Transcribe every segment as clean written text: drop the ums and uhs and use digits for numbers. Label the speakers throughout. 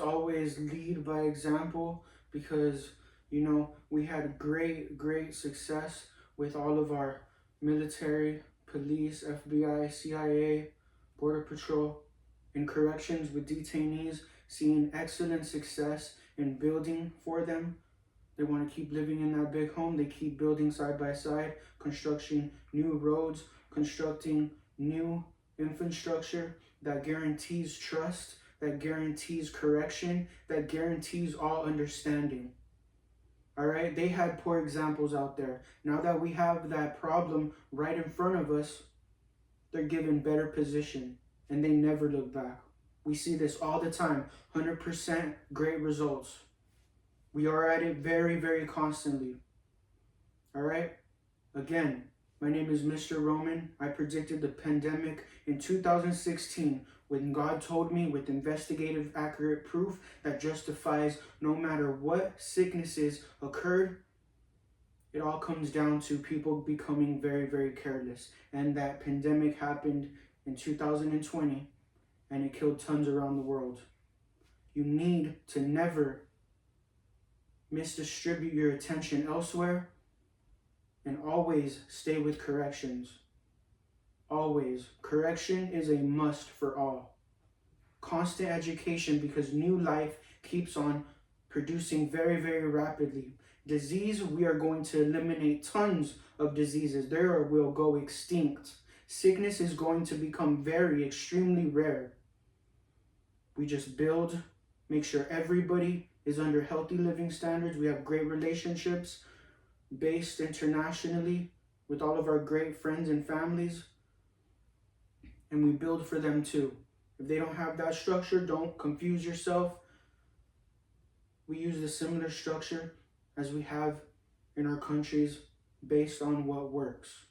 Speaker 1: always lead by example because, we had great success with all of our military, police, FBI, CIA, Border Patrol, and corrections with detainees, seeing excellent success in building for them. They want to keep living in that big home. They keep building side by side, constructing new roads, constructing new infrastructure that guarantees trust, that guarantees correction, that guarantees all understanding. All right, they had poor examples out there. Now that we have that problem right in front of us, they're given better position and they never look back. We see this all the time. 100% great results. We are at it very constantly. All right? Again, my name is Mr. Roman. I predicted the pandemic in 2016 when God told me with investigative accurate proof that justifies no matter what sicknesses occurred, it all comes down to people becoming very careless. And that pandemic happened in 2020 and it killed tons around the world. You need to never misdistribute your attention elsewhere, and always stay with corrections. Always. Correction is a must for all. Constant education, because new life keeps on producing very rapidly. Disease, we are going to eliminate tons of diseases. They will go extinct. Sickness is going to become extremely rare. We just build, make sure everybody is under healthy living standards. We have great relationships based internationally with all of our great friends and families. And we build for them too. If they don't have that structure, don't confuse yourself. We use the similar structure as we have in our countries based on what works.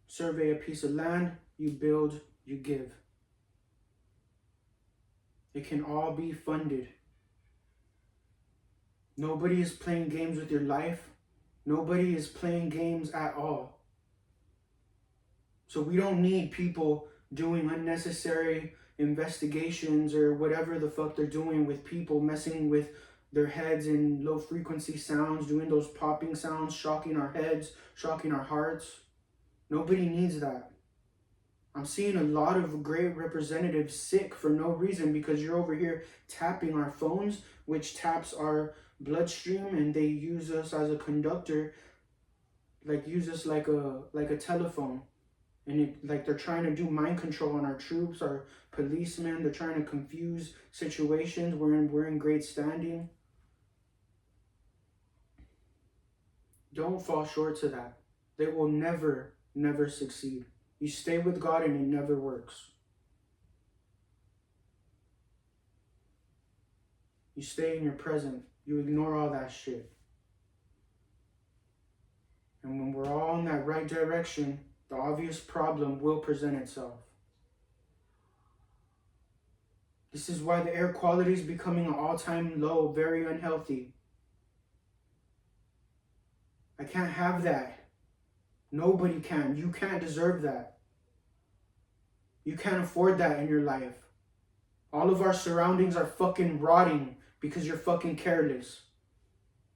Speaker 1: Survey a piece of land, you build, you give. It can all be funded. Nobody is playing games with your life. Nobody is playing games at all. So we don't need people doing unnecessary investigations or whatever the fuck they're doing with people, messing with their heads in low frequency sounds, doing those popping sounds, shocking our heads, shocking our hearts. Nobody needs that. I'm seeing a lot of great representatives sick for no reason because you're over here tapping our phones, which taps our bloodstream, and they use us as a conductor, use us like a telephone. And they're trying to do mind control on our troops, our policemen. They're trying to confuse situations. We're in great standing. Don't fall short to that. They will never succeed. You stay with God and it never works. You stay in your present. You ignore all that shit. And when we're all in that right direction, the obvious problem will present itself. This is why the air quality is becoming an all-time low, very unhealthy. I can't have that. Nobody can. You can't deserve that. You can't afford that in your life. All of our surroundings are fucking rotting because you're fucking careless.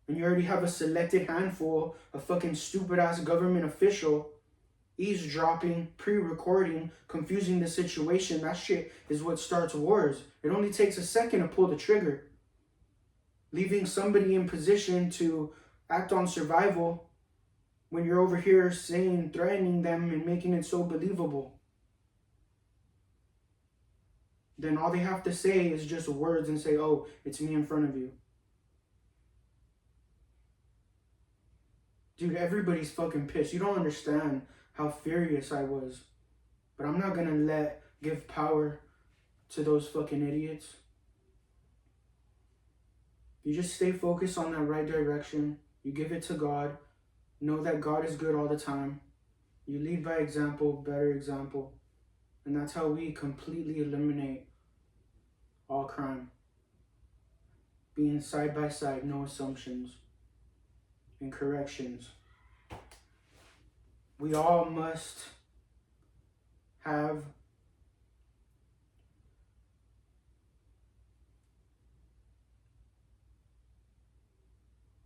Speaker 1: And you already have a selected handful of fucking stupid ass government official eavesdropping, pre-recording, confusing the situation. That shit is what starts wars. It only takes a second to pull the trigger. Leaving somebody in position to act on survival when you're over here threatening them and making it so believable. Then all they have to say is just words and say, oh, it's me in front of you. Dude, everybody's fucking pissed. You don't understand how furious I was. But I'm not gonna give power to those fucking idiots. You just stay focused on that right direction. You give it to God. Know that God is good all the time. You lead by example, better example. And that's how we completely eliminate all crime. Being side by side, no assumptions and corrections. We all must have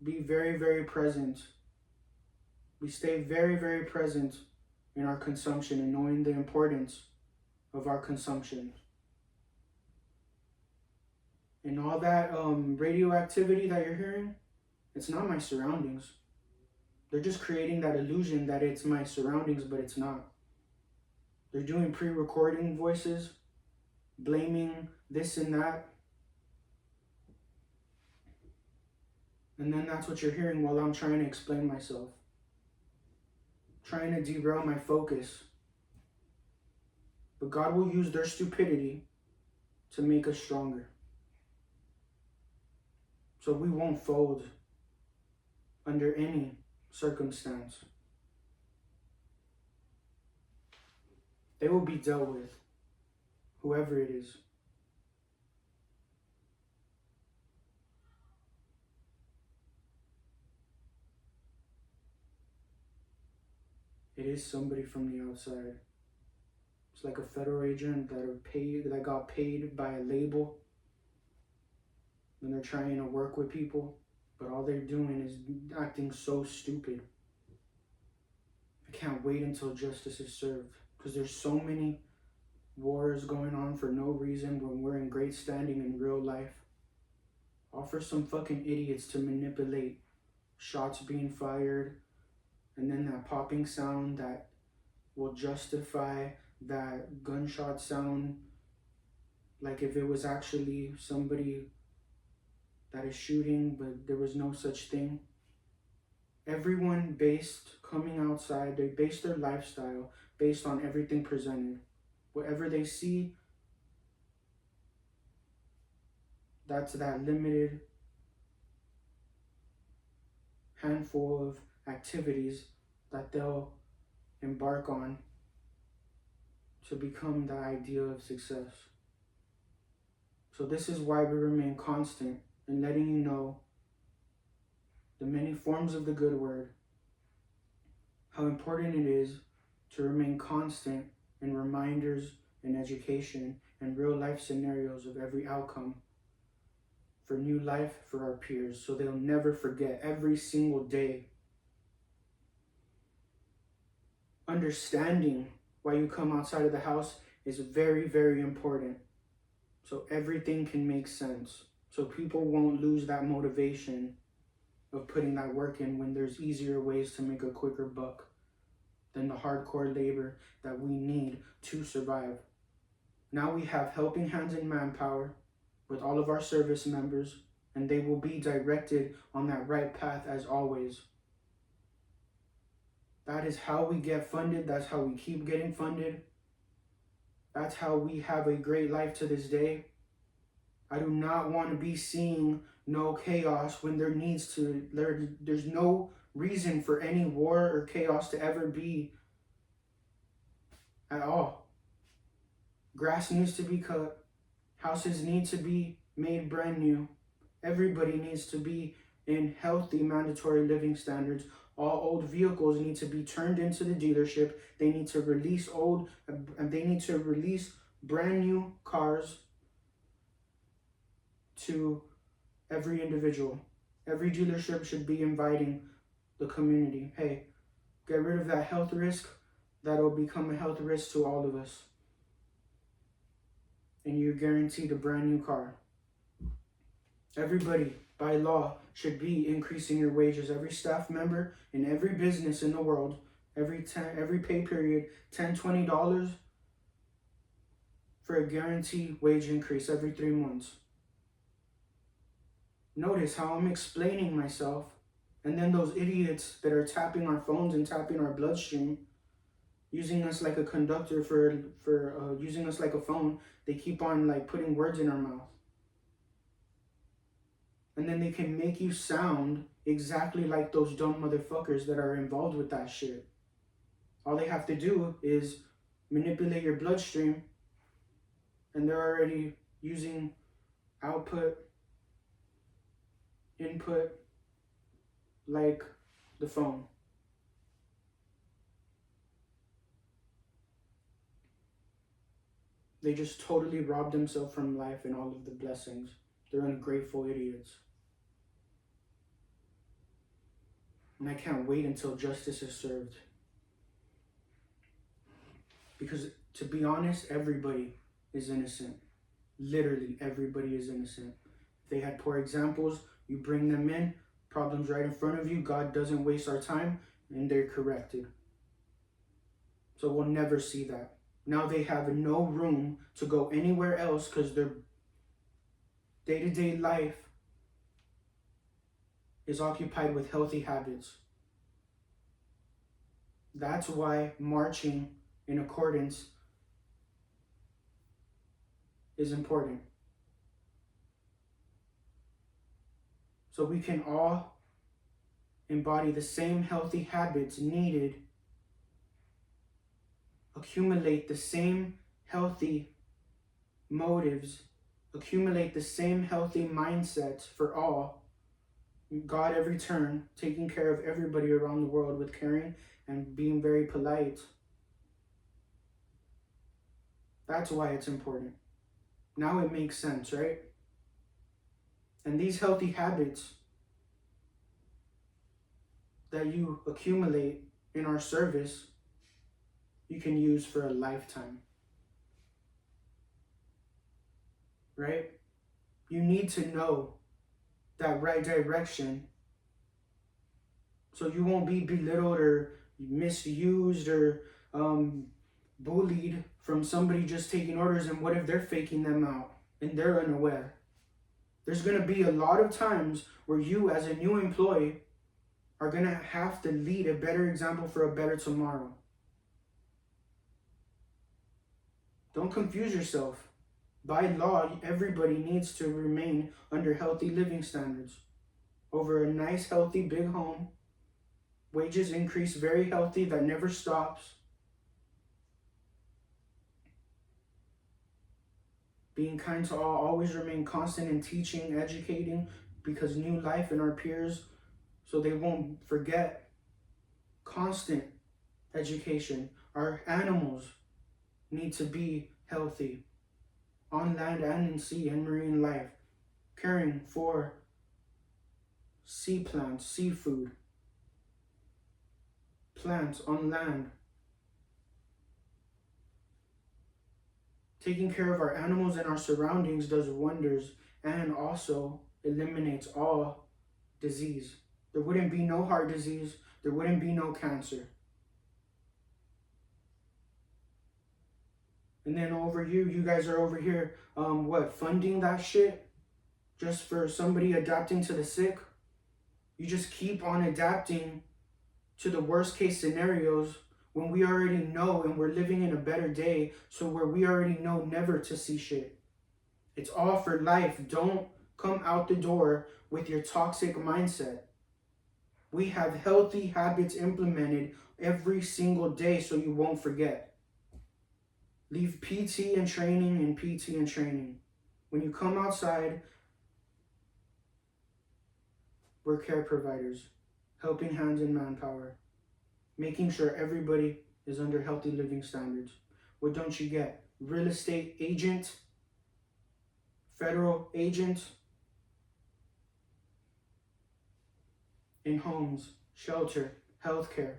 Speaker 1: be very, very present. We stay very, very present in our consumption and knowing the importance of our consumption. And all that radioactivity that you're hearing, it's not my surroundings. They're just creating that illusion that it's my surroundings, but it's not. They're doing pre-recording voices, blaming this and that. And then that's what you're hearing while I'm trying to explain myself. Trying to derail my focus. But God will use their stupidity to make us stronger. So we won't fold under any circumstance. They will be dealt with, whoever it is. It is somebody from the outside. It's like a federal agent that got paid by a label, and they're trying to work with people, but all they're doing is acting so stupid. I can't wait until justice is served, because there's so many wars going on for no reason when we're in great standing in real life. All for some fucking idiots to manipulate shots being fired, and then that popping sound that will justify that gunshot sound, like if it was actually somebody that is shooting, but there was no such thing. Everyone coming outside, they base their lifestyle based on everything presented. Whatever they see, that's that limited handful of activities that they'll embark on to become the ideal of success. So this is why we remain constant in letting you know the many forms of the good word, how important it is to remain constant in reminders and education and real life scenarios of every outcome for new life for our peers, so they'll never forget every single day. Understanding why you come outside of the house is very, very important, so everything can make sense, so people won't lose that motivation of putting that work in when there's easier ways to make a quicker buck than the hardcore labor that we need to survive. Now we have helping hands and manpower with all of our service members, and they will be directed on that right path as always. That is how we get funded. That's how we keep getting funded. That's how we have a great life to this day. I do not want to be seeing no chaos when there's no reason for any war or chaos to ever be at all. Grass needs to be cut. Houses need to be made brand new. Everybody needs to be in healthy mandatory living standards. All old vehicles need to be turned into the dealership. They need to release brand new cars to every individual. Every dealership should be inviting the community. Hey, get rid of that health risk. That'll become a health risk to all of us. And you're guaranteed a brand new car. Everybody, by law, should be increasing your wages. Every staff member in every business in the world, every pay period, $10, $20 for a guaranteed wage increase every 3 months. Notice how I'm explaining myself, and then those idiots that are tapping our phones and tapping our bloodstream, using us like a conductor for using us like a phone, they keep on like putting words in our mouth. And then they can make you sound exactly like those dumb motherfuckers that are involved with that shit. All they have to do is manipulate your bloodstream, and they're already using output, input, like the phone. They just totally robbed themselves from life and all of the blessings. They're ungrateful idiots. And I can't wait until justice is served. Because, to be honest, everybody is innocent. Literally, everybody is innocent. If they had poor examples, you bring them in, problems right in front of you, God doesn't waste our time, and they're corrected. So we'll never see that. Now they have no room to go anywhere else because their day-to-day life is occupied with healthy habits. That's why marching in accordance is important. So we can all embody the same healthy habits needed, accumulate the same healthy motives, accumulate the same healthy mindsets for all. God every turn, taking care of everybody around the world with caring and being very polite. That's why it's important. Now it makes sense, right? And these healthy habits that you accumulate in our service, you can use for a lifetime. Right? You need to know that right direction so you won't be belittled or misused or bullied from somebody just taking orders. And what if they're faking them out and they're unaware? There's going to be a lot of times where you as a new employee are going to have to lead a better example for a better tomorrow. Don't confuse yourself. By law, everybody needs to remain under healthy living standards. Over a nice, healthy, big home, wages increase, very healthy, that never stops. Being kind to all, always remain constant in teaching, educating, because new life in our peers, so they won't forget. Constant education. Our animals need to be healthy, on land and in sea and marine life. Caring for sea plants, seafood, plants on land. Taking care of our animals and our surroundings does wonders and also eliminates all disease. There wouldn't be no heart disease. There wouldn't be no cancer. And then over here, you guys are over here, funding that shit just for somebody adapting to the sick? You just keep on adapting to the worst case scenarios when we already know and we're living in a better day, so where we already know never to see shit. It's all for life. Don't come out the door with your toxic mindset. We have healthy habits implemented every single day so you won't forget. Leave PT and training and PT and training. When you come outside, we're care providers, helping hands and manpower, making sure everybody is under healthy living standards. What don't you get? Real estate agent, federal agent, in homes, shelter, healthcare.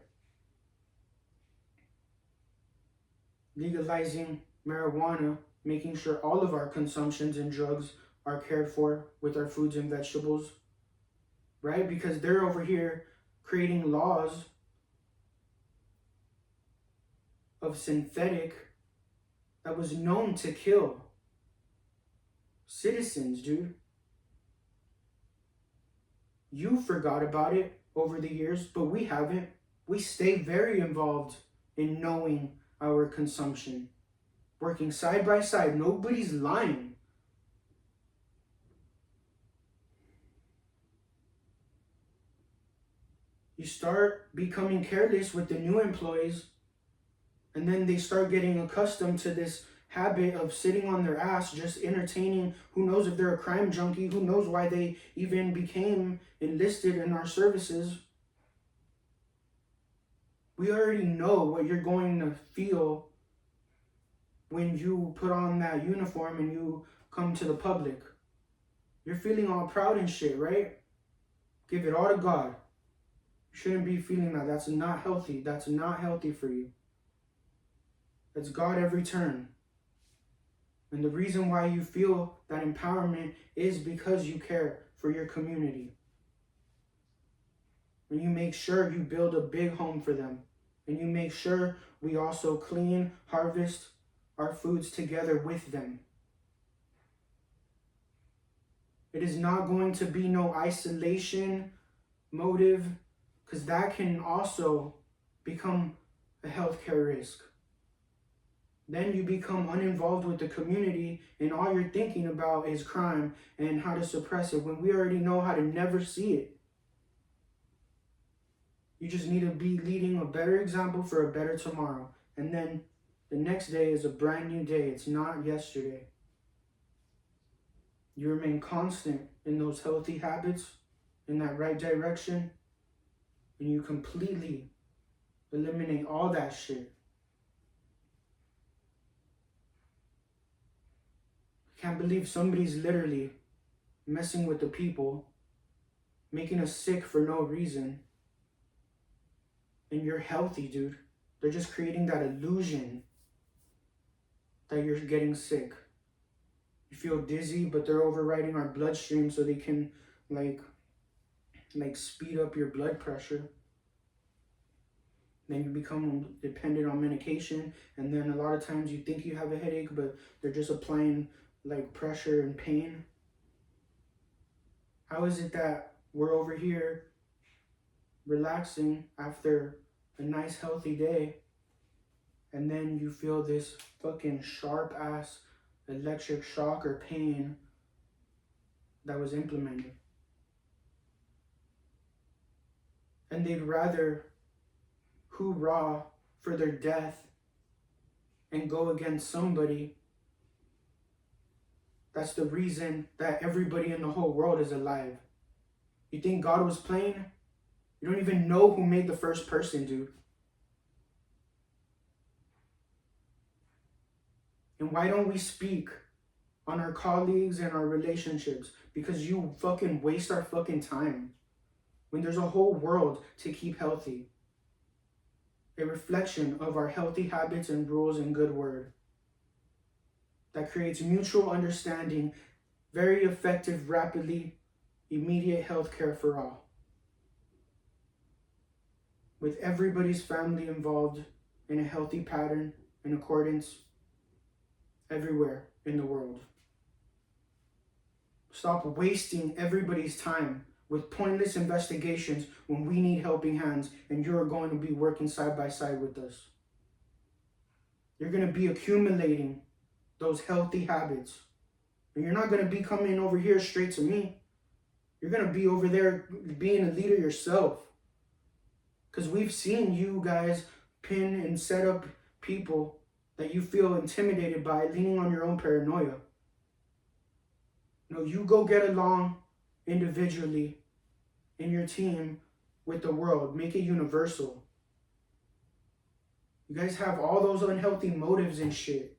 Speaker 1: Legalizing marijuana, making sure all of our consumptions and drugs are cared for with our foods and vegetables, right? Because they're over here creating laws of synthetic that was known to kill citizens, dude. You forgot about it over the years, but we haven't. We stay very involved in knowing our consumption, working side by side. Nobody's lying. You start becoming careless with the new employees, and then they start getting accustomed to this habit of sitting on their ass, just entertaining. Who knows if they're a crime junkie? Who knows why they even became enlisted in our services? We already know what you're going to feel when you put on that uniform and you come to the public. You're feeling all proud and shit, right? Give it all to God. You shouldn't be feeling that. That's not healthy. That's not healthy for you. It's God every turn. And the reason why you feel that empowerment is because you care for your community. And you make sure you build a big home for them. And you make sure we also clean, harvest our foods together with them. It is not going to be no isolation motive, because that can also become a healthcare risk. Then you become uninvolved with the community and all you're thinking about is crime and how to suppress it when we already know how to never see it. You just need to be leading a better example for a better tomorrow. And then the next day is a brand new day. It's not yesterday. You remain constant in those healthy habits, in that right direction, and you completely eliminate all that shit. I can't believe somebody's literally messing with the people, making us sick for no reason. And you're healthy, dude. They're just creating that illusion that you're getting sick. You feel dizzy, but they're overriding our bloodstream so they can like speed up your blood pressure. Then you become dependent on medication, and then a lot of times you think you have a headache, but they're just applying like pressure and pain. How is it that we're over here relaxing after a nice healthy day, and then you feel this fucking sharp ass electric shock or pain that was implemented? And they'd rather hoorah for their death and go against somebody that's the reason that everybody in the whole world is alive. You think God was playing? You don't even know who made the first person, dude. And why don't we speak on our colleagues and our relationships? Because you fucking waste our fucking time when there's a whole world to keep healthy. A reflection of our healthy habits and rules and good word that creates mutual understanding, very effective, rapidly, immediate health care for all. With everybody's family involved in a healthy pattern in accordance everywhere in the world. Stop wasting everybody's time with pointless investigations when we need helping hands and you're going to be working side by side with us. You're going to be accumulating those healthy habits. And you're not going to be coming over here straight to me. You're going to be over there being a leader yourself. Because we've seen you guys pin and set up people that you feel intimidated by, leaning on your own paranoia. No, you go get along individually in your team with the world. Make it universal. You guys have all those unhealthy motives and shit.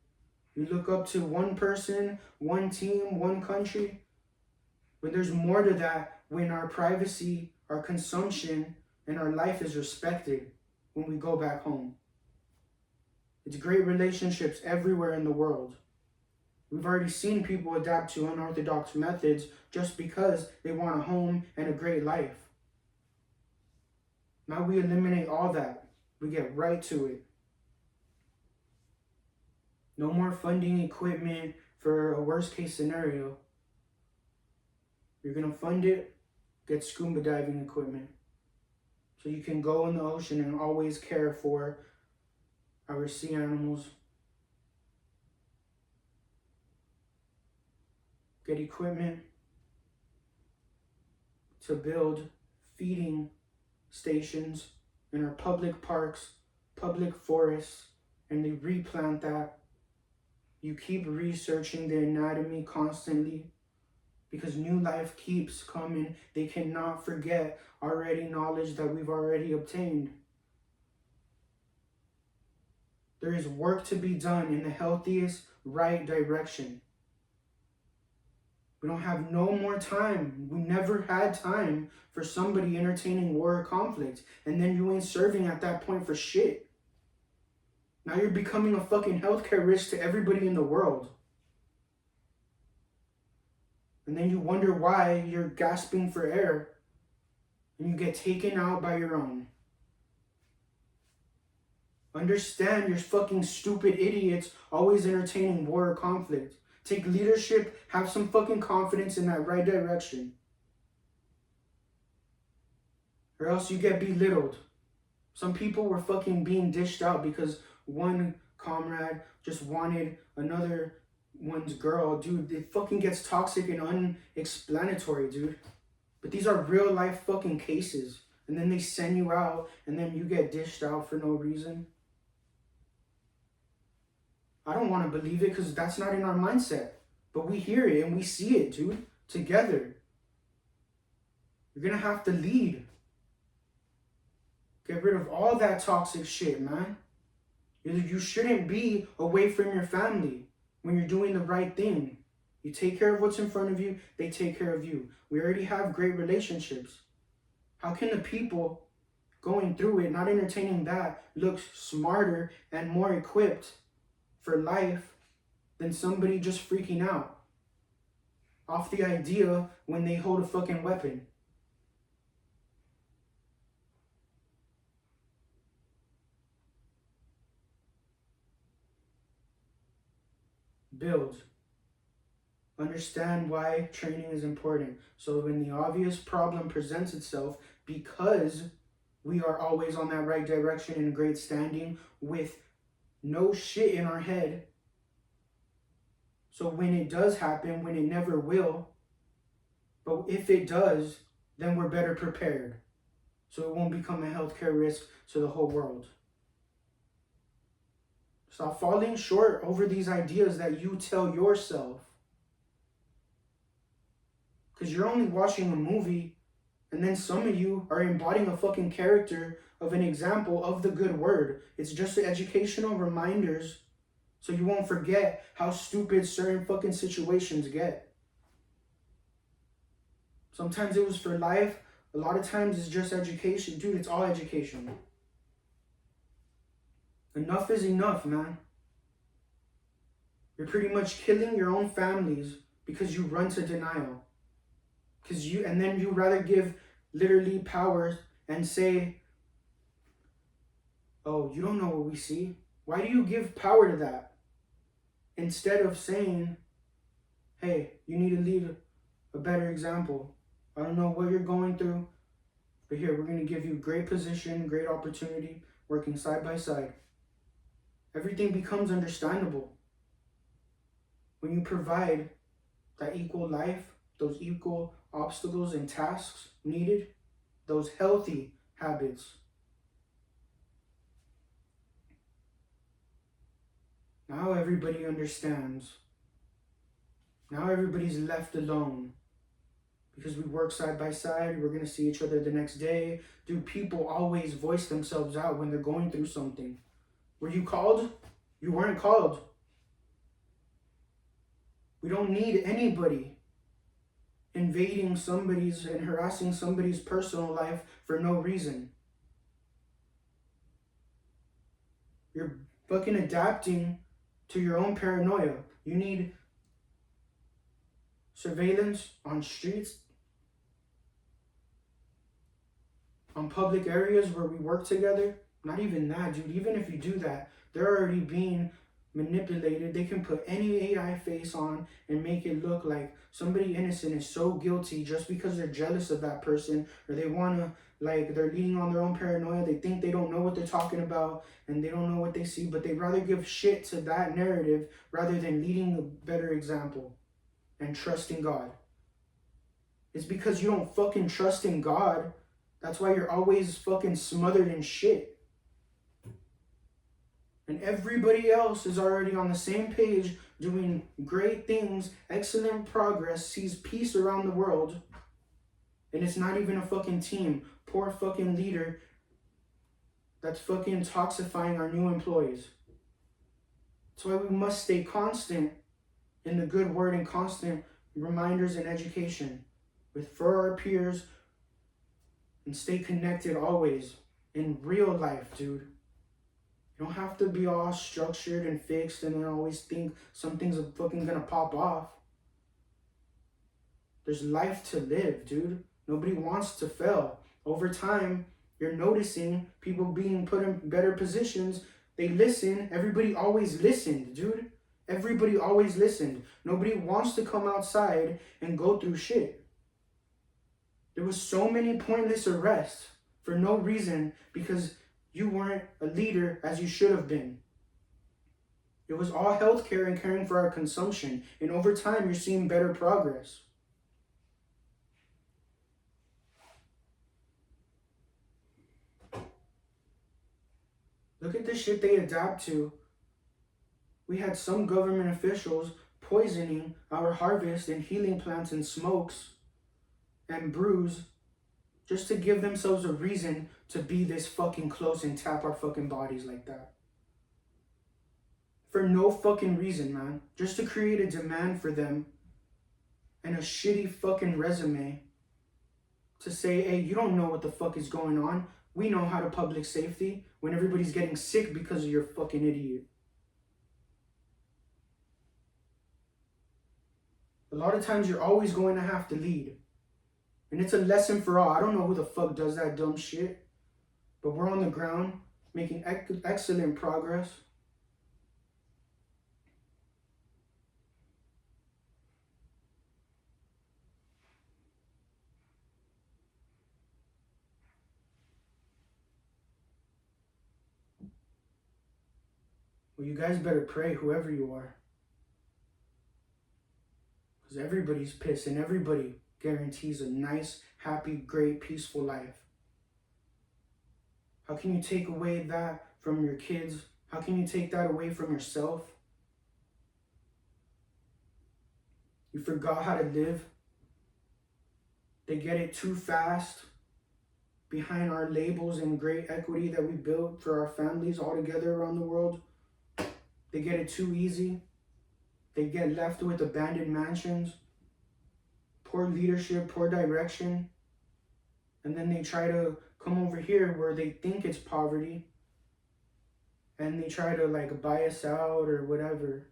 Speaker 1: You look up to one person, one team, one country. But there's more to that when our privacy, our consumption, and our life is respected when we go back home. It's great relationships everywhere in the world. We've already seen people adapt to unorthodox methods just because they want a home and a great life. Now we eliminate all that. We get right to it. No more funding equipment for a worst case scenario. You're going to fund it, get scuba diving equipment. So you can go in the ocean and always care for our sea animals. Get equipment to build feeding stations in our public parks, public forests, and they replant that. You keep researching the anatomy constantly because new life keeps coming. They cannot forget already knowledge that we've already obtained. There is work to be done in the healthiest, right direction. We don't have no more time. We never had time for somebody entertaining war or conflict. And then you ain't serving at that point for shit. Now you're becoming a fucking healthcare risk to everybody in the world. And then you wonder why you're gasping for air and you get taken out by your own. Understand you're fucking stupid idiots always entertaining war or conflict. Take leadership, have some fucking confidence in that right direction. Or else you get belittled. Some people were fucking being dished out because one comrade just wanted another one's girl. Dude, it fucking gets toxic and unexplanatory, dude. But these are real life fucking cases. And then they send you out and then you get dished out for no reason. I don't want to believe it because that's not in our mindset. But we hear it and we see it, dude. Together. You're going to have to lead. Get rid of all that toxic shit, man. You shouldn't be away from your family when you're doing the right thing. You take care of what's in front of you, they take care of you. We already have great relationships. How can the people going through it, not entertaining that, look smarter and more equipped for life than somebody just freaking out off the idea when they hold a fucking weapon? Build. Understand why training is important. So when the obvious problem presents itself, because we are always on that right direction in great standing with no shit in our head. So when it does happen, when it never will, but if it does, then we're better prepared. So it won't become a healthcare risk to the whole world. Stop falling short over these ideas that you tell yourself. Because you're only watching a movie, and then some of you are embodying a fucking character of an example of the good word. It's just educational reminders so you won't forget how stupid certain fucking situations get. Sometimes it was for life. A lot of times it's just education. Dude, it's all education. Enough is enough, man. You're pretty much killing your own families because you run to denial. And then you rather give literally power and say, oh, you don't know what we see. Why do you give power to that? Instead of saying, hey, you need to lead a better example. I don't know what you're going through, but here, we're going to give you great position, great opportunity, working side by side. Everything becomes understandable. When you provide that equal life, those equal obstacles and tasks needed, those healthy habits. Now everybody understands. Now everybody's left alone. Because we work side by side, we're going to see each other the next day. Dude, people always voice themselves out when they're going through something. Were you called? You weren't called. We don't need anybody invading somebody's and harassing somebody's personal life for no reason. You're fucking adapting to your own paranoia. You need surveillance on streets, on public areas where we work together. Not even that, dude. Even if you do that, they're already being manipulated. They can put any AI face on and make it look like somebody innocent is so guilty just because they're jealous of that person, or they want to, like, they're leaning on their own paranoia. They think they don't know what they're talking about and they don't know what they see, but they rather give shit to that narrative rather than leading a better example and trusting God. It's because you don't fucking trust in God. That's why you're always fucking smothered in shit. And everybody else is already on the same page, doing great things, excellent progress, sees peace around the world. And it's not even a fucking team. Poor fucking leader that's fucking toxifying our new employees. That's why we must stay constant in the good word and constant reminders and education for our peers, and stay connected always in real life, dude. You don't have to be all structured and fixed and then always think something's fucking gonna pop off. There's life to live, dude. Nobody wants to fail. Over time, you're noticing people being put in better positions. They listen. Everybody always listened, dude. Everybody always listened. Nobody wants to come outside and go through shit. There was so many pointless arrests for no reason because you weren't a leader as you should have been. It was all healthcare and caring for our consumption. And over time, you're seeing better progress. Look at the shit they adapt to. We had some government officials poisoning our harvest and healing plants and smokes and brews just to give themselves a reason to be this fucking close and tap our fucking bodies like that. For no fucking reason, man. Just to create a demand for them and a shitty fucking resume to say, hey, you don't know what the fuck is going on. We know how to public safety when everybody's getting sick because of your fucking idiot. A lot of times you're always going to have to lead. And it's a lesson for all. I don't know who the fuck does that dumb shit. But we're on the ground making excellent progress. Well, you guys better pray, whoever you are. Because everybody's pissed and everybody guarantees a nice, happy, great, peaceful life. How can you take away that from your kids? How can you take that away from yourself? You forgot how to live. They get it too fast behind our labels and great equity that we built for our families all together around the world. They get it too easy. They get left with abandoned mansions, poor leadership, poor direction. And then they try to come over here where they think it's poverty. And they try to like buy us out or whatever.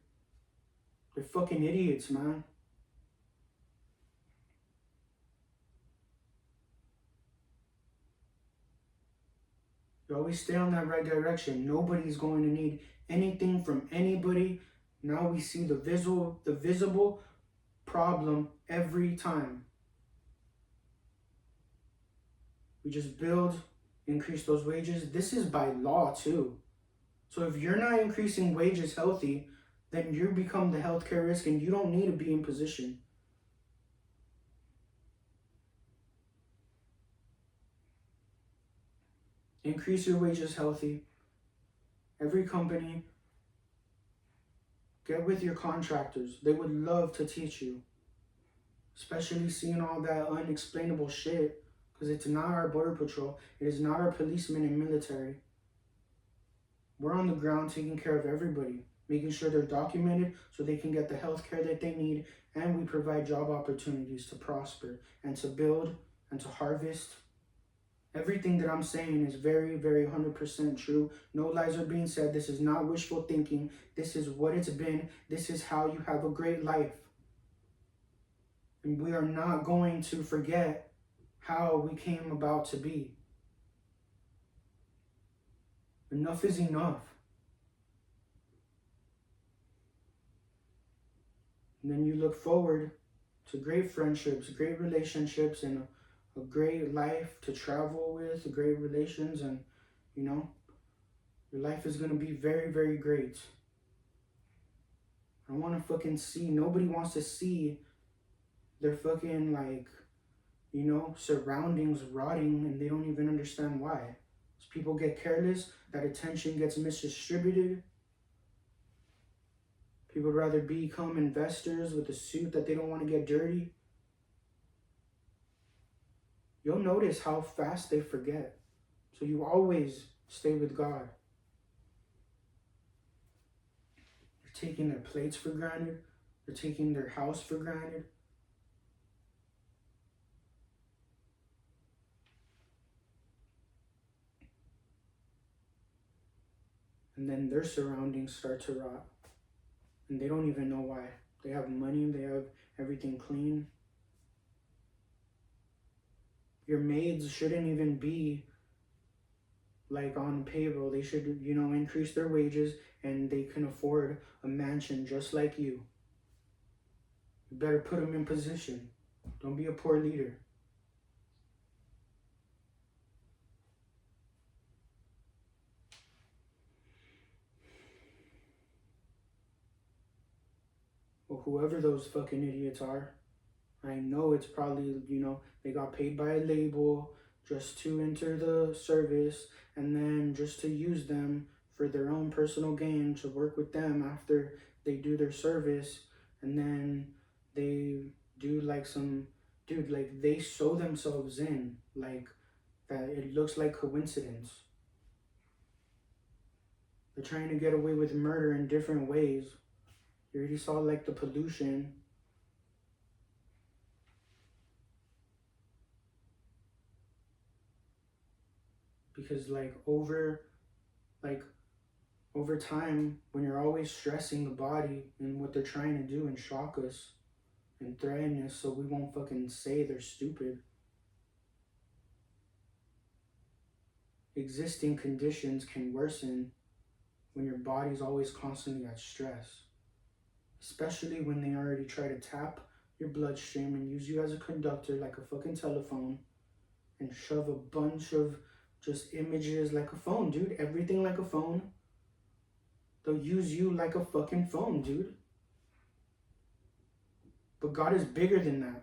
Speaker 1: They're fucking idiots, man. You always stay on that right direction. Nobody's going to need anything from anybody. Now we see the visible problem every time. We just build, increase those wages. This is by law too. So if you're not increasing wages healthy, then you become the healthcare risk and you don't need to be in position. Increase your wages healthy. Every company, get with your contractors. They would love to teach you. Especially seeing all that unexplainable shit. Because it's not our border patrol. It is not our policemen and military. We're on the ground taking care of everybody. Making sure they're documented so they can get the health care that they need. And we provide job opportunities to prosper and to build and to harvest. Everything that I'm saying is very, very 100% true. No lies are being said. This is not wishful thinking. This is what it's been. This is how you have a great life. And we are not going to forget how we came about to be. Enough is enough. And then you look forward to great friendships, great relationships, and a great life to travel with, great relations, and, you know, your life is going to be very, very great. I want to fucking see, nobody wants to see their fucking, like, you know, surroundings rotting, and they don't even understand why. As people get careless, that attention gets misdistributed. People would rather become investors with a suit that they don't want to get dirty. You'll notice how fast they forget. So you always stay with God. They're taking their plates for granted. They're taking their house for granted. and then their surroundings start to rot. And they don't even know why. They have money, they have everything clean. Your maids shouldn't even be like on payroll. They should, increase their wages and they can afford a mansion just like you. You better put them in position. Don't be a poor leader. Well, whoever those fucking idiots are, I know it's probably, they got paid by a label just to enter the service and then just to use them for their own personal gain, to work with them after they do their service. And then they do like some, dude, like they sew themselves in like that. It looks like coincidence. They're trying to get away with murder in different ways. You already saw like the pollution. Because over time, when you're always stressing the body and what they're trying to do and shock us and threaten us so we won't fucking say they're stupid. Existing conditions can worsen when your body's always constantly at stress. Especially when they already try to tap your bloodstream and use you as a conductor like a fucking telephone and shove a bunch of just images like a phone, dude. Everything like a phone. They'll use you like a fucking phone, dude. But God is bigger than that.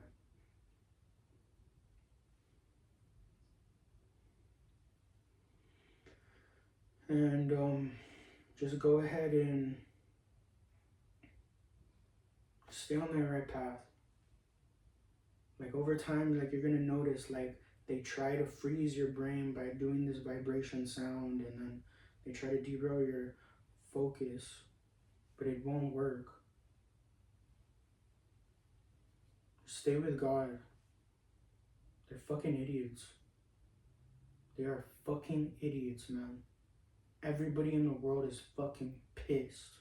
Speaker 1: And just go ahead and stay on the right path. Like over time, like you're gonna notice like they try to freeze your brain by doing this vibration sound, and then they try to derail your focus, but it won't work. Stay with God. They're fucking idiots. They are fucking idiots, man. Everybody in the world is fucking pissed.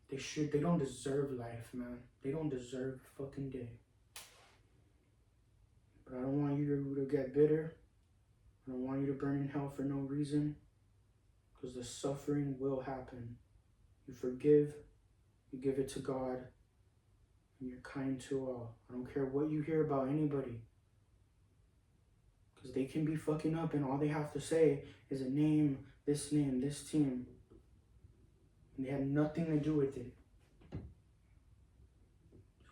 Speaker 1: They don't deserve life, man. They don't deserve a fucking day. But I don't want you to get bitter. I don't want you to burn in hell for no reason. Because the suffering will happen. You forgive, you give it to God, and you're kind to all. I don't care what you hear about anybody. Because they can be fucking up and all they have to say is a name, this team. And they have nothing to do with it. So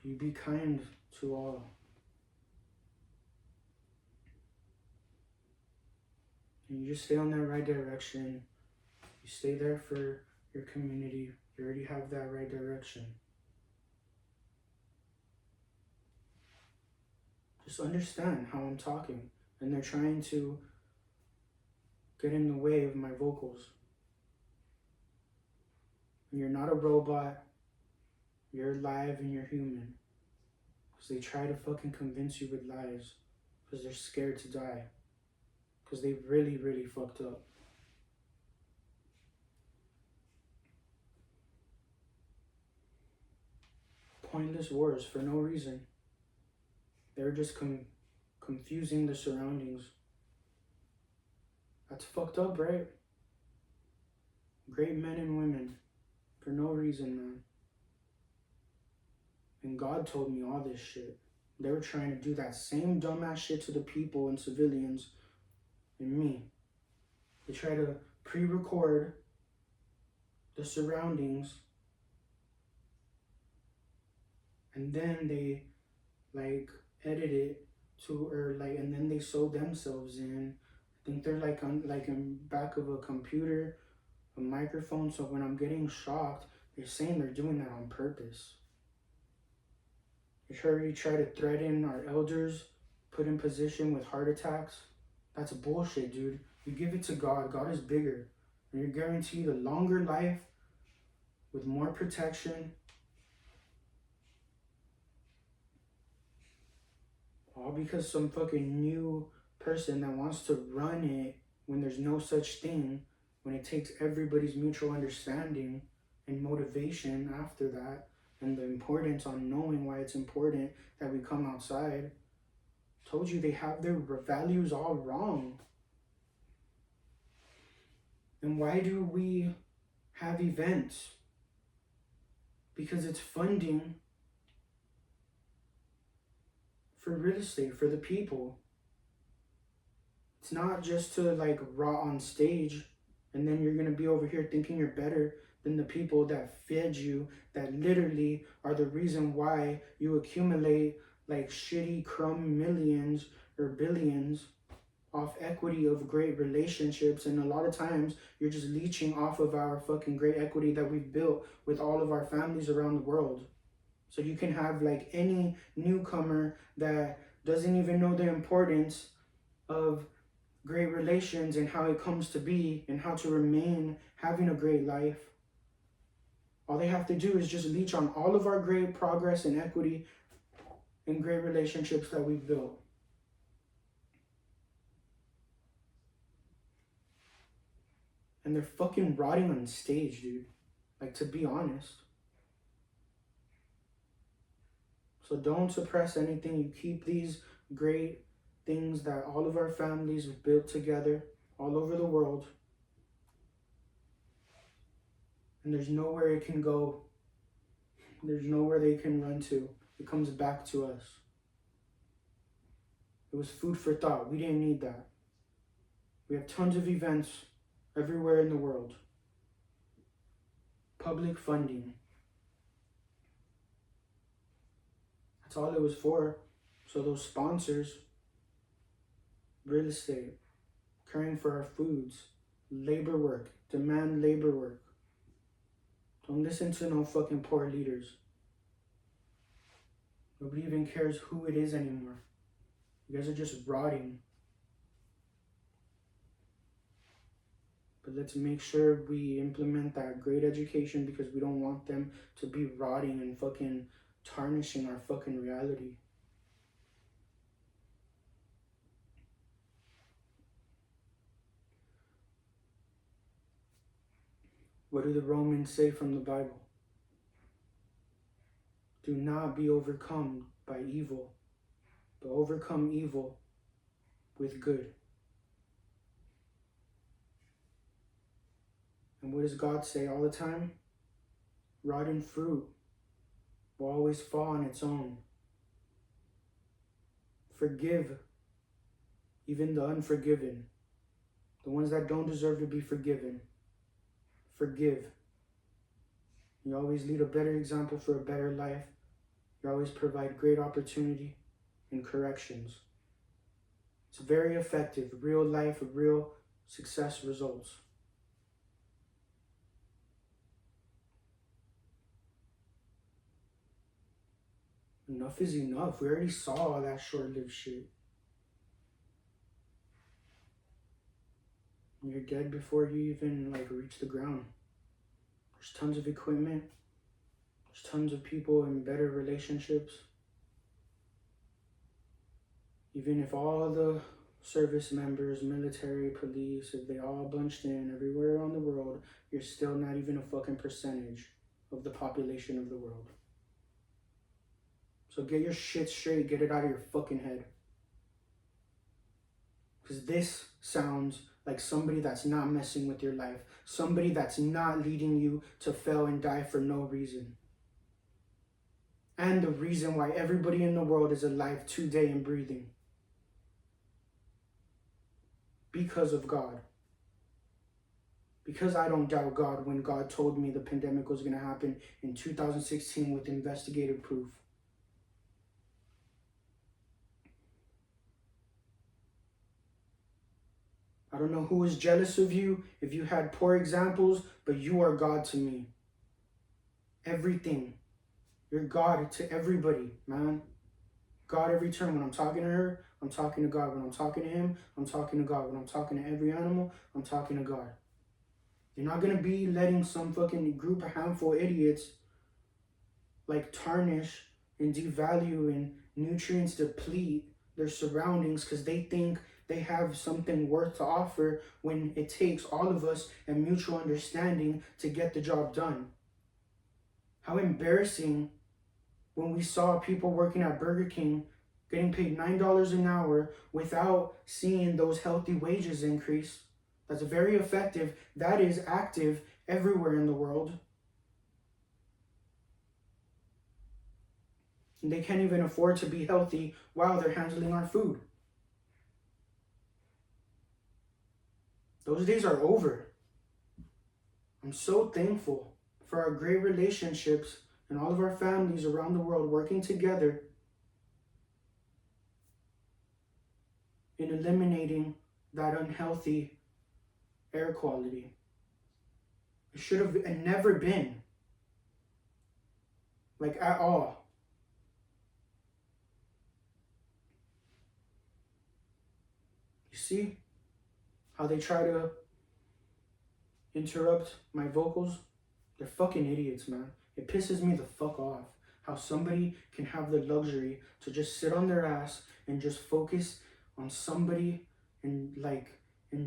Speaker 1: you be kind to all. And you just stay on that right direction. You stay there for your community. You already have that right direction. Just understand how I'm talking. And they're trying to get in the way of my vocals. And you're not a robot. You're alive and you're human. Because they try to fucking convince you with lies. Because they're scared to die. Because they really, really fucked up. Pointless wars for no reason. They're just confusing the surroundings. That's fucked up, right? Great men and women for no reason, man. And God told me all this shit. They were trying to do that same dumbass shit to the people and civilians and me. They try to pre-record the surroundings and then they edit it and then they sew themselves in. I think they're in back of a computer, a microphone, so when I'm getting shocked, they're saying they're doing that on purpose. They already try to threaten our elders, put in position with heart attacks. That's bullshit, dude. You give it to God. God is bigger. And you're guaranteed a longer life with more protection. All because some fucking new person that wants to run it when there's no such thing, when it takes everybody's mutual understanding and motivation after that, and the importance on knowing why it's important that we come outside. Told you they have their values all wrong. And why do we have events? Because it's funding for real estate, for the people. It's not just to like rot on stage and then you're gonna be over here thinking you're better than the people that fed you, that literally are the reason why you accumulate like shitty crumb millions or billions off equity of great relationships. And a lot of times you're just leeching off of our fucking great equity that we've built with all of our families around the world. So you can have like any newcomer that doesn't even know the importance of great relations and how it comes to be and how to remain having a great life. All they have to do is just leech on all of our great progress and equity and great relationships that we've built. And they're fucking rotting on stage, dude. Like, to be honest. So don't suppress anything. You keep these great things that all of our families have built together all over the world. And there's nowhere it can go. There's nowhere they can run to. It comes back to us. It was food for thought. We didn't need that. We have tons of events everywhere in the world. Public funding. That's all it was for. So those sponsors, real estate, caring for our foods, labor work, demand labor work. Don't listen to no fucking poor leaders. Nobody even cares who it is anymore. You guys are just rotting. But let's make sure we implement that great education, because we don't want them to be rotting and fucking tarnishing our fucking reality. What do the Romans say from the Bible? Do not be overcome by evil, but overcome evil with good. And what does God say all the time? Rotten fruit will always fall on its own. Forgive even the unforgiven, the ones that don't deserve to be forgiven. Forgive. You always lead a better example for a better life. You always provide great opportunity and corrections. It's very effective. Real life, real success results. Enough is enough. We already saw all that short-lived shit. You're dead before you even reach the ground. There's tons of equipment. There's tons of people in better relationships. Even if all the service members, military, police, if they all bunched in everywhere around the world, you're still not even a fucking percentage of the population of the world. So get your shit straight. Get it out of your fucking head. Because this sounds like somebody that's not messing with your life. Somebody that's not leading you to fail and die for no reason. And the reason why everybody in the world is alive today and breathing. Because of God. Because I don't doubt God when God told me the pandemic was going to happen in 2016 with investigative proof. I don't know who is jealous of you if you had poor examples, but you are God to me. Everything. You're God to everybody, man. God every turn. When I'm talking to her, I'm talking to God. When I'm talking to him, I'm talking to God. When I'm talking to every animal, I'm talking to God. You're not going to be letting some fucking group of handful of idiots tarnish and devalue and nutrients deplete their surroundings because they think they have something worth to offer when it takes all of us and mutual understanding to get the job done. How embarrassing when we saw people working at Burger King getting paid $9 an hour without seeing those healthy wages increase. That's very effective. That is active everywhere in the world. And they can't even afford to be healthy while they're handling our food. Those days are over. I'm so thankful for our great relationships and all of our families around the world working together in eliminating that unhealthy air quality. It should have never been, like, at all. You see how they try to interrupt my vocals? They're fucking idiots, man. It pisses me the fuck off how somebody can have the luxury to just sit on their ass and just focus on somebody and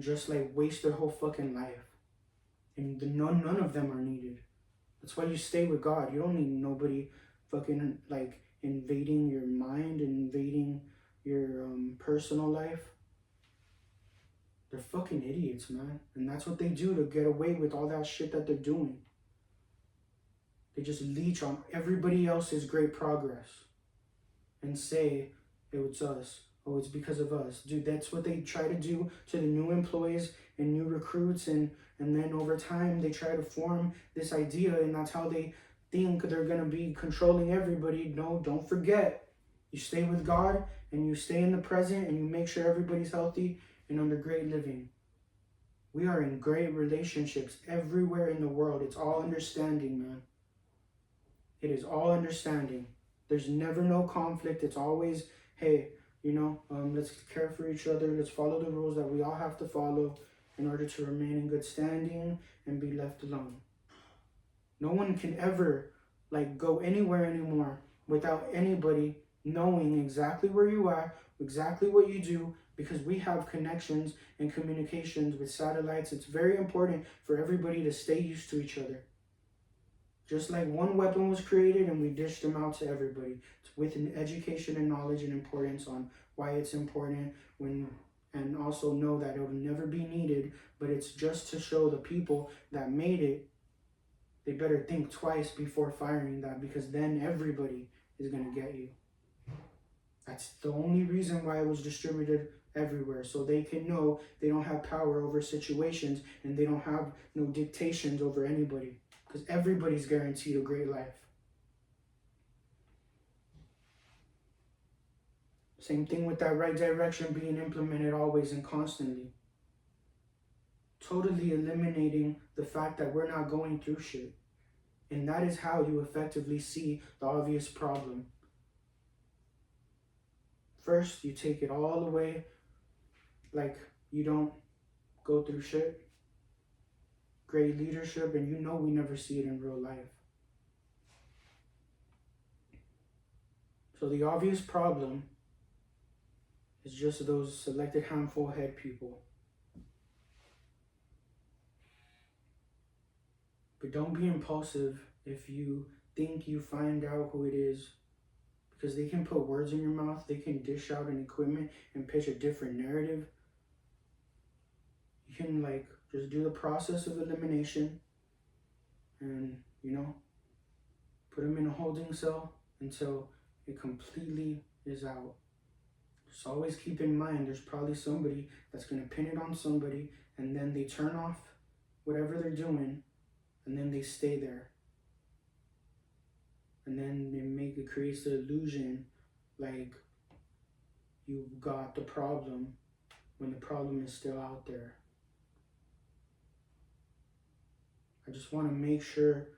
Speaker 1: just waste their whole fucking life. And none of them are needed. That's why you stay with God. You don't need nobody fucking invading your mind, invading your personal life. They're fucking idiots, man. And that's what they do to get away with all that shit that they're doing. They just leech on everybody else's great progress and say, oh, it's us. Oh, it's because of us. Dude, that's what they try to do to the new employees and new recruits. And then over time, they try to form this idea, and that's how they think they're going to be controlling everybody. No, don't forget. You stay with God, and you stay in the present, and you make sure everybody's healthy and under great living. We are in great relationships everywhere in the world. It's all understanding, man. It is all understanding. There's never no conflict. It's always, hey, let's care for each other. Let's follow the rules that we all have to follow in order to remain in good standing and be left alone. No one can ever go anywhere anymore without anybody knowing exactly where you are, exactly what you do, because we have connections and communications with satellites. It's very important for everybody to stay used to each other. Just like one weapon was created and we dished them out to everybody. It's with an education and knowledge and importance on why it's important, and also know that it will never be needed, but it's just to show the people that made it, they better think twice before firing that, because then everybody is going to get you. That's the only reason why it was distributed everywhere, so they can know they don't have power over situations and they don't have no dictations over anybody, because everybody's guaranteed a great life. Same thing with that right direction being implemented always and constantly. Totally eliminating the fact that we're not going through shit. And that is how you effectively see the obvious problem. First, you take it all away, like you don't go through shit. Great leadership, and we never see it in real life. So the obvious problem is just those selected handful head people. But don't be impulsive if you think you find out who it is, because they can put words in your mouth, they can dish out an equipment and pitch a different narrative. You can just do the process of elimination and, put them in a holding cell until it completely is out. Just always keep in mind, there's probably somebody that's going to pin it on somebody, and then they turn off whatever they're doing, and then they stay there. And then it creates the illusion like you've got the problem when the problem is still out there. I just want to make sure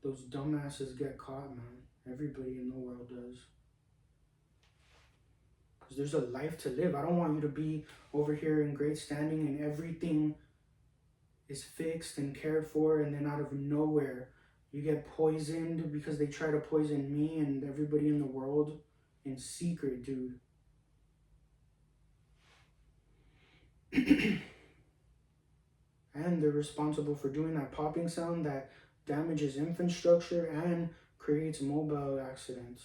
Speaker 1: those dumbasses get caught, man. Everybody in the world does. Because there's a life to live. I don't want you to be over here in great standing and everything is fixed and cared for, and then out of nowhere you get poisoned because they try to poison me and everybody in the world in secret, dude. and they're responsible for doing that popping sound that damages infrastructure and creates mobile accidents.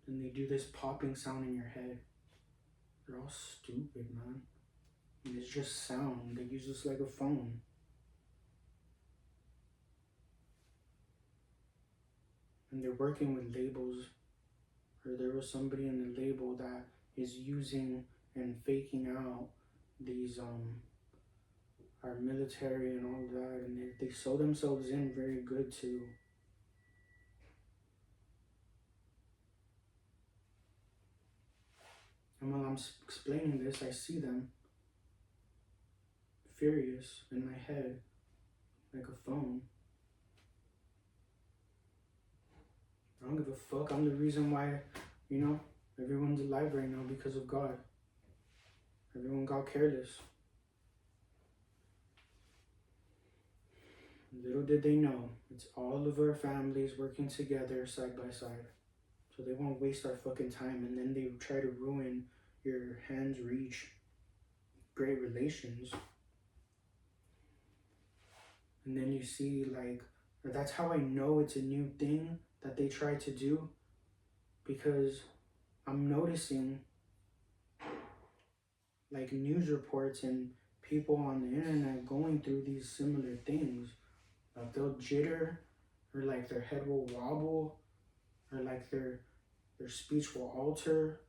Speaker 1: And they do this popping sound in your head. They're all stupid, man. And it's just sound. They use this like a phone. And they're working with labels, or there was somebody in the label that is using and faking out these our military and all that, and they sew themselves in very good too. And while I'm explaining this, I see them furious in my head like a phone. I don't give a fuck. I'm the reason why, everyone's alive right now because of God. Everyone got careless. Little did they know, it's all of our families working together side by side. So they won't waste our fucking time, and then they try to ruin your hands reach great relations. And then you see, that's how I know it's a new thing that they try to do, because I'm noticing news reports and people on the internet going through these similar things. They'll jitter, or their head will wobble, or their speech will alter.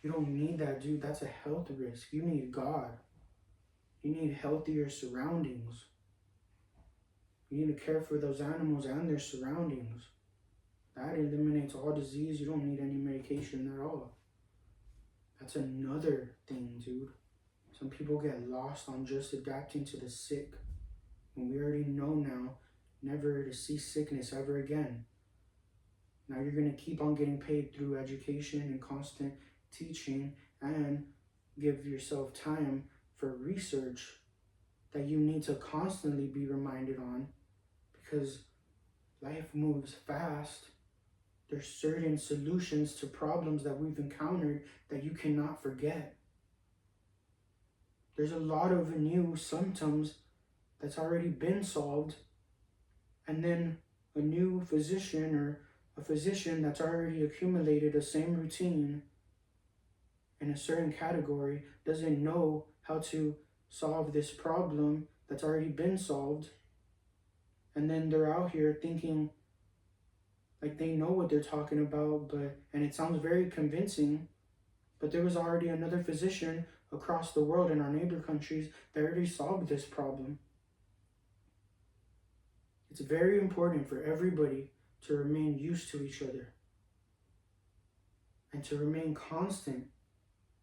Speaker 1: You don't need that, dude. That's a health risk. You need God. You need healthier surroundings. You need to care for those animals and their surroundings. That eliminates all disease. You don't need any medication at all. That's another thing, dude. Some people get lost on just adapting to the sick. And we already know now never to see sickness ever again. Now you're going to keep on getting paid through education and constant teaching, and give yourself time for research that you need to constantly be reminded on, because life moves fast. There's certain solutions to problems that we've encountered that you cannot forget. There's a lot of new symptoms that's already been solved, and then a new physician or a physician that's already accumulated the same routine in a certain category doesn't know how to solve this problem that's already been solved. And then they're out here thinking like they know what they're talking about, and it sounds very convincing, but there was already another physician across the world in our neighbor countries that already solved this problem. It's very important for everybody to remain used to each other and to remain constant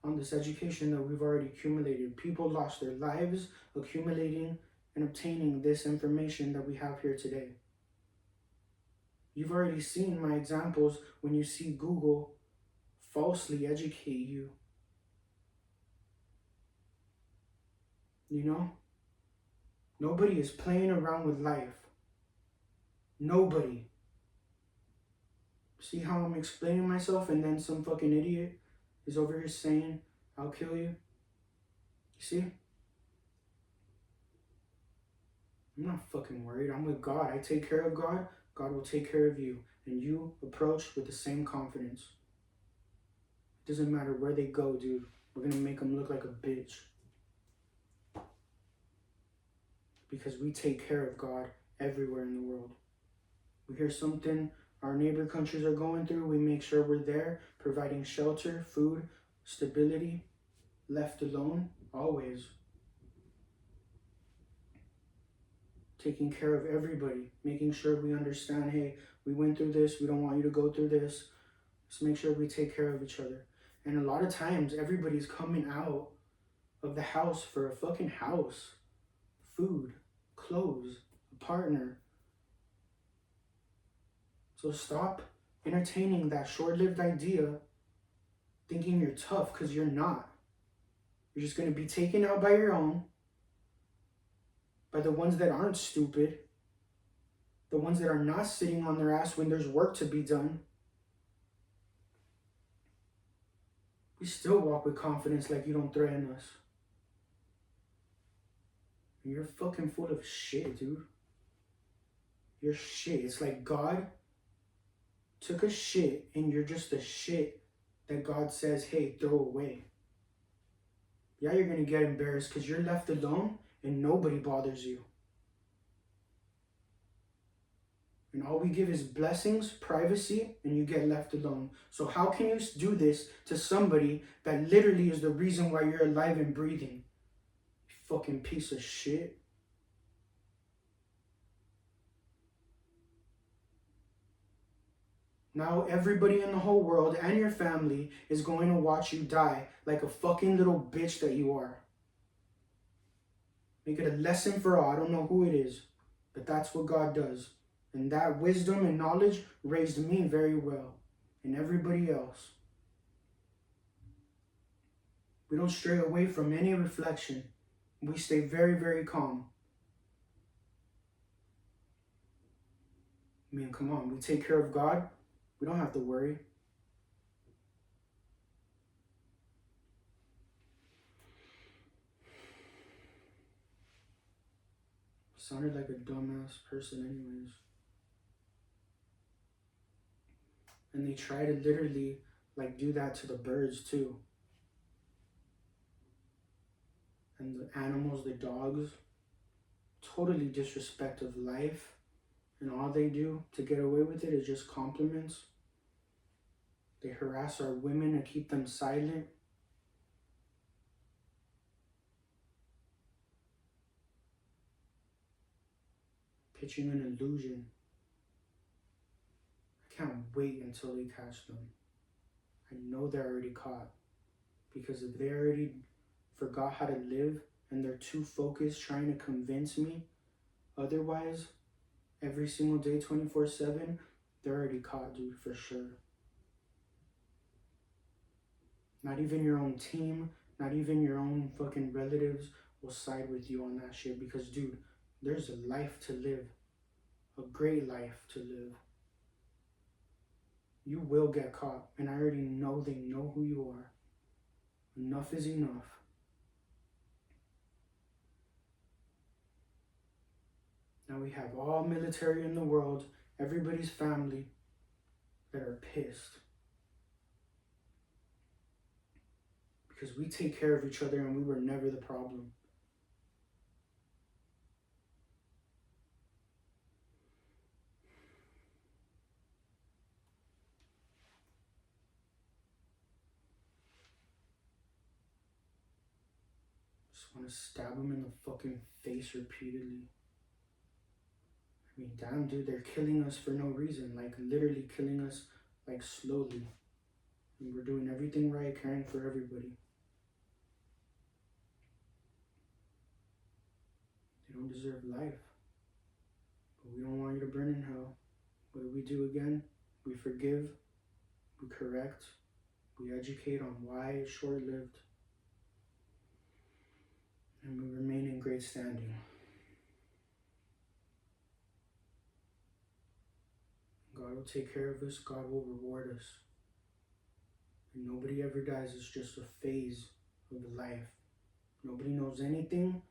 Speaker 1: on this education that we've already accumulated. People lost their lives accumulating and obtaining this information that we have here today. You've already seen my examples when you see Google falsely educate you. Nobody is playing around with life. Nobody. See how I'm explaining myself, and then some fucking idiot is over here saying, I'll kill you? You see? I'm not fucking worried. I'm with God. I take care of God. God will take care of you. And you approach with the same confidence. It doesn't matter where they go, dude. We're going to make them look like a bitch. Because we take care of God everywhere in the world. We hear something our neighbor countries are going through, we make sure we're there, providing shelter, food, stability, left alone, always. Taking care of everybody, making sure we understand, hey, we went through this, we don't want you to go through this. Just make sure we take care of each other. And a lot of times, everybody's coming out of the house for a fucking house, food, clothes, a partner. So stop entertaining that short-lived idea, thinking you're tough, because you're not. You're just going to be taken out by your own, by the ones that aren't stupid, the ones that are not sitting on their ass when there's work to be done. We still walk with confidence like you don't threaten us. And you're fucking full of shit, dude. You're shit. It's like God took a shit and you're just the shit that God says, hey, throw away. Yeah, you're going to get embarrassed because you're left alone and nobody bothers you. And all we give is blessings, privacy, and you get left alone. So how can you do this to somebody that literally is the reason why you're alive and breathing? You fucking piece of shit. Now everybody in the whole world and your family is going to watch you die like a fucking little bitch that you are. Make it a lesson for all. I don't know who it is, but that's what God does. And that wisdom and knowledge raised me very well, and everybody else. We don't stray away from any reflection. We stay very, very calm. I mean, come on, we take care of God. We don't have to worry. Sounded like a dumbass person anyways. And they try to literally like do that to the birds too. And the animals, the dogs, totally disrespect of life. And all they do to get away with it is just compliments. They harass our women and keep them silent. Pitching an illusion. I can't wait until they catch them. I know they're already caught. Because if they already forgot how to live and they're too focused trying to convince me otherwise, every single day, 24/7, they're already caught, dude, for sure. Not even your own team, not even your own fucking relatives will side with you on that shit because, dude, there's a life to live. A great life to live. You will get caught, and I already know they know who you are. Enough is enough. Now we have all military in the world, everybody's family, that are pissed. Because we take care of each other and we were never the problem. Just want to stab them in the fucking face repeatedly. I mean, damn, dude, they're killing us for no reason. Like, literally killing us, like, slowly. And we're doing everything right, caring for everybody. They don't deserve life. But we don't want you to burn in hell. What do we do again? We forgive, we correct, we educate on why it's short-lived, and we remain in great standing. God will take care of us, God will reward us. And nobody ever dies, it's just a phase of life. Nobody knows anything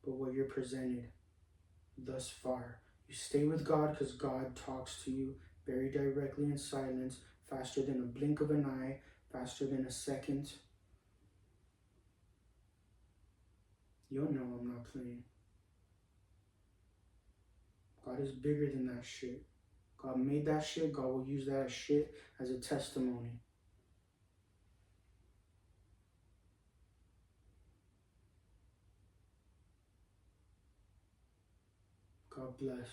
Speaker 1: but what you're presented thus far. You stay with God because God talks to you very directly in silence, faster than a blink of an eye, faster than a second. You'll know I'm not playing. God is bigger than that shit. God made that shit. God will use that shit as a testimony. God bless.